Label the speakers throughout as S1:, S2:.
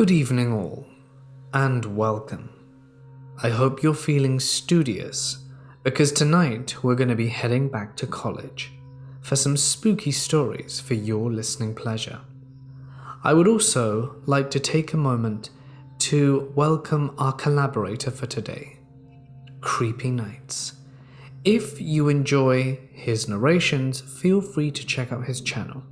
S1: Good evening all, and welcome. I hope you're feeling studious, because tonight we're going to be heading back to college for some spooky stories for your listening pleasure. I would also like to take a moment to welcome our collaborator for today, Creepy Nights. If you enjoy his narrations, feel free to check out his channel.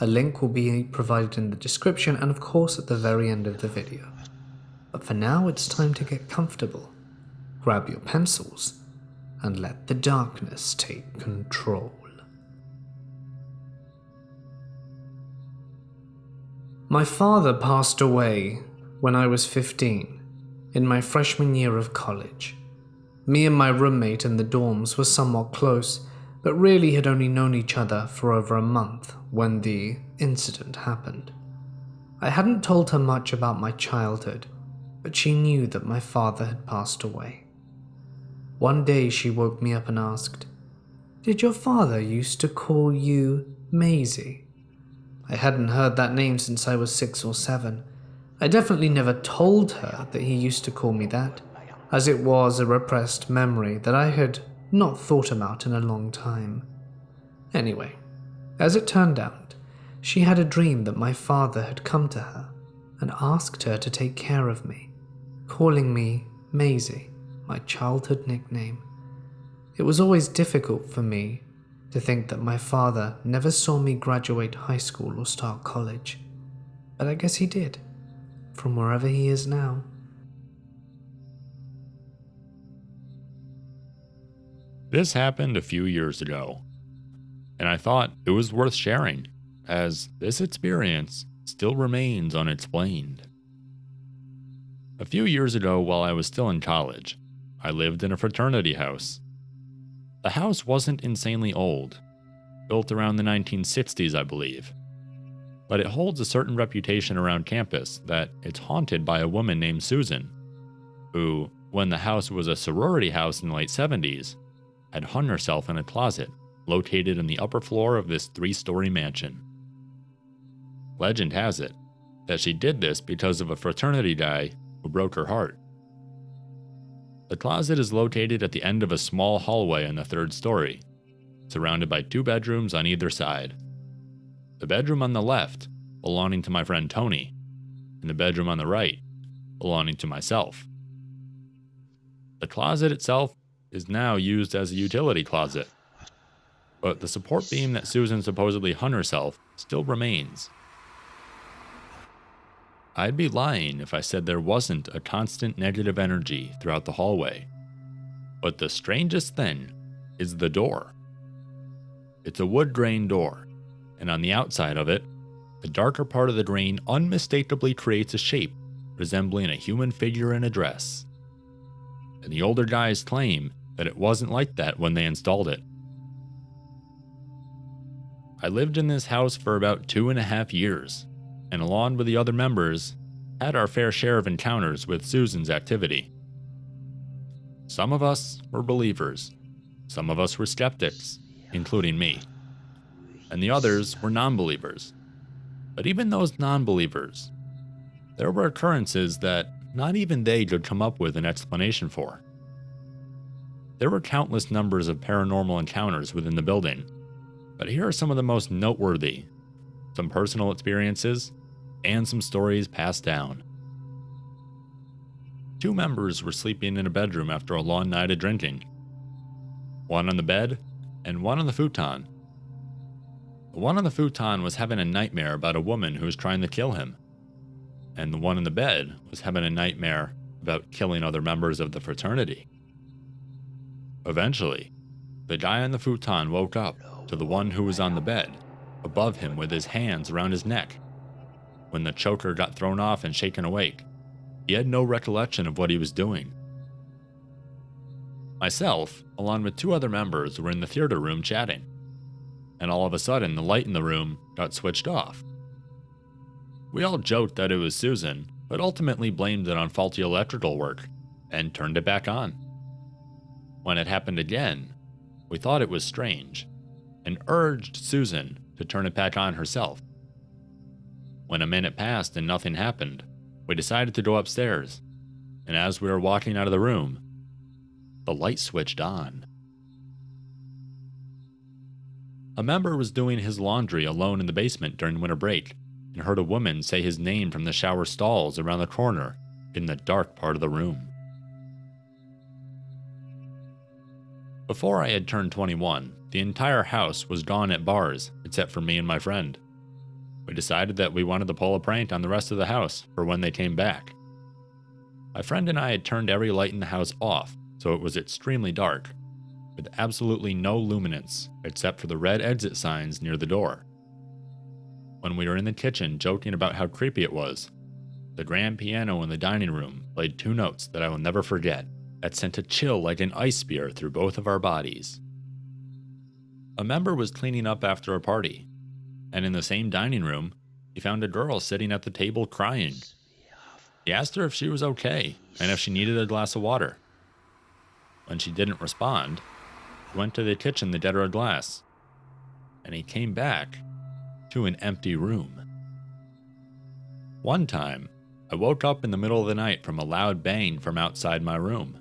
S1: A link will be provided in the description and of course at the very end of the video. But for now, it's time to get comfortable. Grab your pencils and let the darkness take control. My father passed away when I was 15, in my freshman year of college. Me and my roommate in the dorms were somewhat close, but really had only known each other for over a month when the incident happened. I hadn't told her much about my childhood, but she knew that my father had passed away. One day she woke me up and asked, "Did your father used to call you Maisie?" I hadn't heard that name since I was 6 or 7. I definitely never told her that he used to call me that, as it was a repressed memory that I had not thought about in a long time. Anyway, as it turned out, she had a dream that my father had come to her and asked her to take care of me, calling me Maisie, my childhood nickname. It was always difficult for me to think that my father never saw me graduate high school or start college, but I guess he did, from wherever he is now.
S2: This happened a few years ago, and I thought it was worth sharing, as this experience still remains unexplained. A few years ago, while I was still in college, I lived in a fraternity house. The house wasn't insanely old, built around the 1960s, I believe, but it holds a certain reputation around campus that it's haunted by a woman named Susan, who, when the house was a sorority house in the late 70s, had hung herself in a closet located in the upper floor of this 3-story mansion. Legend has it that she did this because of a fraternity guy who broke her heart. The closet is located at the end of a small hallway on the 3rd story, surrounded by 2 bedrooms on either side. The bedroom on the left belonging to my friend Tony, and the bedroom on the right belonging to myself. The closet itself is now used as a utility closet, but the support beam that Susan supposedly hung herself still remains. I'd be lying if I said there wasn't a constant negative energy throughout the hallway, but the strangest thing is the door. It's a wood grain door, and on the outside of it, the darker part of the grain unmistakably creates a shape resembling a human figure in a dress. And the older guys claim that it wasn't like that when they installed it. I lived in this house for about 2.5 years, and along with the other members, had our fair share of encounters with Susan's activity. Some of us were believers, some of us were skeptics, including me, and the others were non-believers. But even those non-believers, there were occurrences that not even they could come up with an explanation for. There were countless numbers of paranormal encounters within the building, but here are some of the most noteworthy, some personal experiences, and some stories passed down. 2 members were sleeping in a bedroom after a long night of drinking. One on the bed, and one on the futon. The one on the futon was having a nightmare about a woman who was trying to kill him, and the one in the bed was having a nightmare about killing other members of the fraternity. Eventually, the guy on the futon woke up to the one who was on the bed, above him with his hands around his neck. When the choker got thrown off and shaken awake, he had no recollection of what he was doing. Myself, along with 2 other members, were in the theater room chatting, and all of a sudden the light in the room got switched off. We all joked that it was Susan, but ultimately blamed it on faulty electrical work, and turned it back on. When it happened again, we thought it was strange, and urged Susan to turn it back on herself. When a minute passed and nothing happened, We decided to go upstairs, and as we were walking out of the room, the light switched on. A member was doing his laundry alone in the basement during winter break and heard a woman say his name from the shower stalls around the corner in the dark part of the room. Before I had turned 21, the entire house was gone at bars except for me and my friend. We decided that we wanted to pull a prank on the rest of the house for when they came back. My friend and I had turned every light in the house off, so it was extremely dark, with absolutely no luminance except for the red exit signs near the door. When we were in the kitchen joking about how creepy it was, the grand piano in the dining room played 2 notes that I will never forget that sent a chill like an ice spear through both of our bodies. A member was cleaning up after a party, and in the same dining room, he found a girl sitting at the table crying. He asked her if she was okay and if she needed a glass of water. When she didn't respond, he went to the kitchen to get her a glass, and he came back to an empty room. One time, I woke up in the middle of the night from a loud bang from outside my room.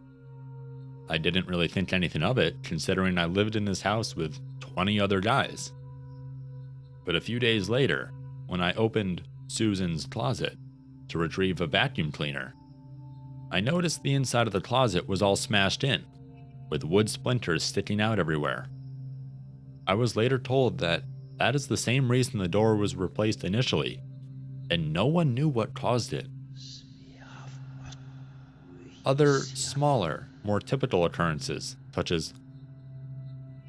S2: I didn't really think anything of it, considering I lived in this house with 20 other guys. But a few days later, when I opened Susan's closet to retrieve a vacuum cleaner, I noticed the inside of the closet was all smashed in, with wood splinters sticking out everywhere. I was later told that that is the same reason the door was replaced initially, and no one knew what caused it. Other smaller, more typical occurrences, such as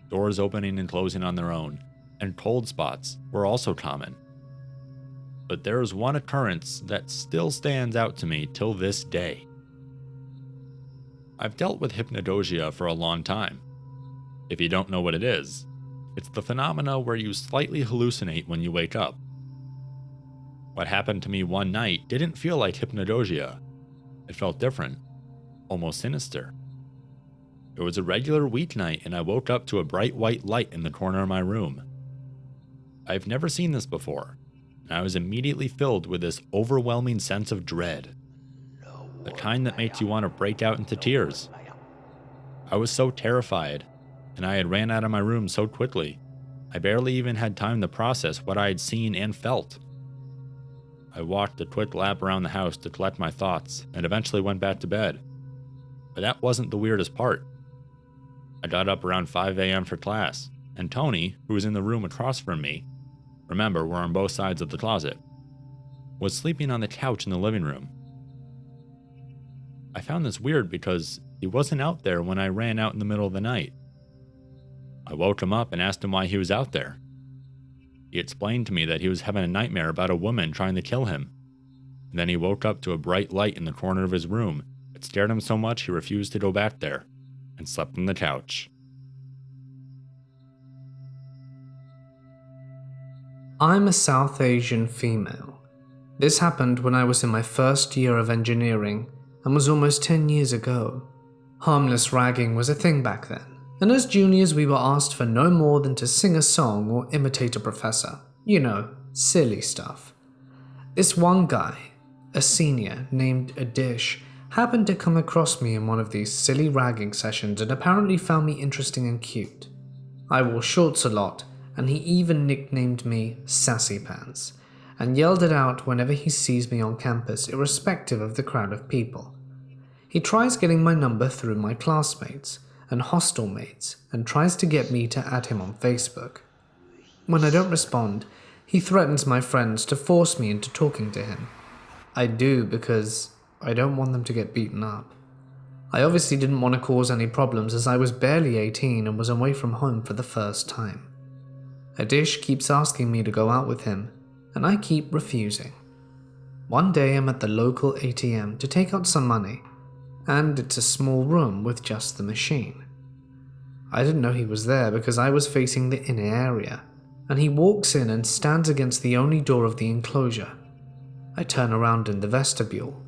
S2: doors opening and closing on their own, and cold spots, were also common. But there is one occurrence that still stands out to me till this day. I've dealt with hypnagogia for a long time. If you don't know what it is, it's the phenomena where you slightly hallucinate when you wake up. What happened to me one night didn't feel like hypnagogia. It felt different, almost sinister. It was a regular weeknight and I woke up to a bright white light in the corner of my room. I've never seen this before, and I was immediately filled with this overwhelming sense of dread. The kind that makes you want to break out into tears. I was so terrified, and I had ran out of my room so quickly, I barely even had time to process what I had seen and felt. I walked a quick lap around the house to collect my thoughts, and eventually went back to bed. But that wasn't the weirdest part. I got up around 5 a.m. for class, and Tony, who was in the room across from me, remember, we're on both sides of the closet, was sleeping on the couch in the living room. I found this weird because he wasn't out there when I ran out in the middle of the night. I woke him up and asked him why he was out there. He explained to me that he was having a nightmare about a woman trying to kill him. And then he woke up to a bright light in the corner of his room. It scared him so much he refused to go back there and slept on the couch.
S1: I'm a South Asian female. This happened when I was in my first year of engineering and was almost 10 years ago. Harmless ragging was a thing back then, and as juniors we were asked for no more than to sing a song or imitate a professor. You know, silly stuff. This one guy, a senior named Adish, happened to come across me in one of these silly ragging sessions and apparently found me interesting and cute. I wore shorts a lot, and he even nicknamed me Sassy Pants, and yelled it out whenever he sees me on campus, irrespective of the crowd of people. He tries getting my number through my classmates and hostel mates, and tries to get me to add him on Facebook. When I don't respond, he threatens my friends to force me into talking to him. I do because I don't want them to get beaten up. I obviously didn't want to cause any problems as I was barely 18 and was away from home for the first time. Adish keeps asking me to go out with him, and I keep refusing. One day I'm at the local ATM to take out some money, and it's a small room with just the machine. I didn't know he was there because I was facing the inner area, and he walks in and stands against the only door of the enclosure. I turn around in the vestibule,